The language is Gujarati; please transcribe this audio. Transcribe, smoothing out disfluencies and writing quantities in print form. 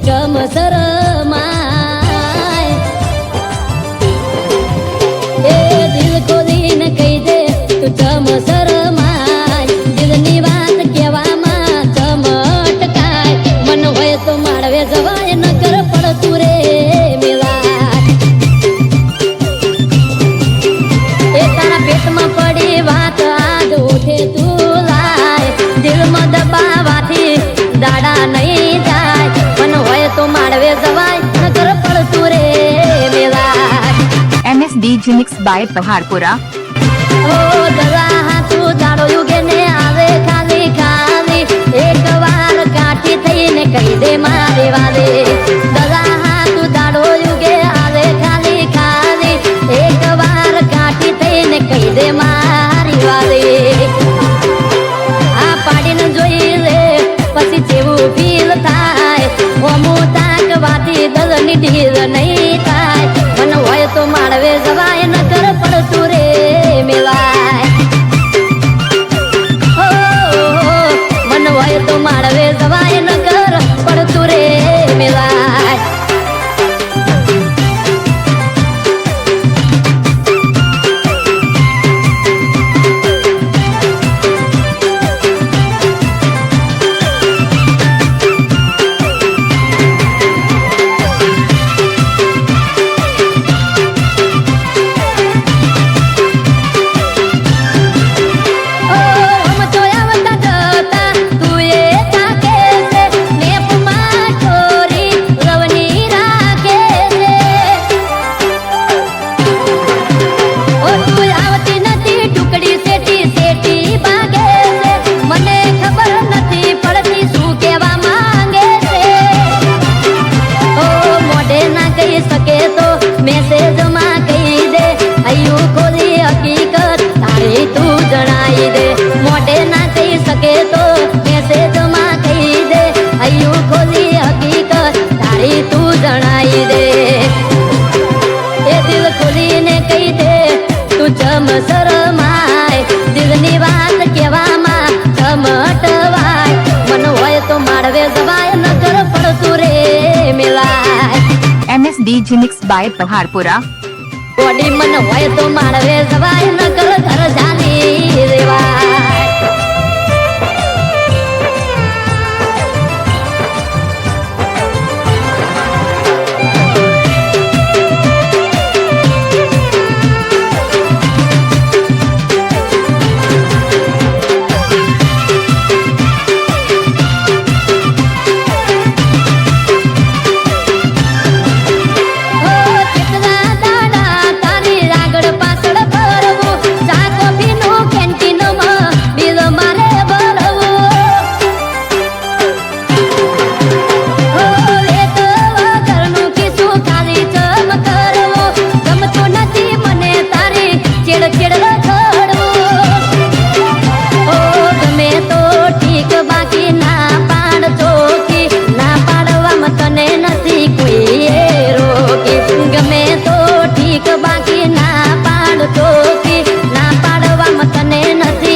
ચમ શરમાય એ દિલ ખોલીને કહી દે તું ચમ શરમાય દિલની વાત કહેવામાં ચમ અટકાય મન હોય તો માળવે જવાય ન કર પડતું રે મેલાય એ તારા પેટમાં પડી વાત આજ ઉઠે તું લાય દિલમાં દબાવાથી દાડા નહીં જાય મન હોય તો માળવે જવાય ન કર પડતું રે મેલાય MSD Genix by Paharpura. ઓ દલા હાથું દાડો યુગે ને આવે ખાલી ખાલી એક વાર કાઠી થઈને કહી દે મારે વાલે દલા હાથું દાડો યુગે આવે ખાલી ખાલી એક વાર કાઠી થઈને કહી દે મારી વાલે આ પાડીને જોઈ લે પછી જેવું ફીલ થાય ઓમું તાકવાથી દલની ઢીલ નહીં થાય મન હોય તો માળવે જવાય ન કર પડતું રે મેલાય હો મન હોય તો માળવે જવાય ન કર પડતું રે મેલાય મેસેજમાં કહી દે હૈયું ખોલી હકીકત તારી તું જણાઈ દે મોઢે ના કહી શકે તો મેસેજમાં કહી દે હૈયું ખોલી હકીકત તારી તું જણાઈ દે એ દિલ ખોલીને કહી દે તું ચમ શરમાય દિલની વાત કહેવામાં ચમ અટવાય મન હોય તો માળવે જવાય ન કર પડતું રે મેલાય MSD Genix by Paharpura. Body મન હોય તો માળવે જવાય ન કર ઘર જાલી રેવાય બાકી ના પાડતો ના પાડવામાં તને નથી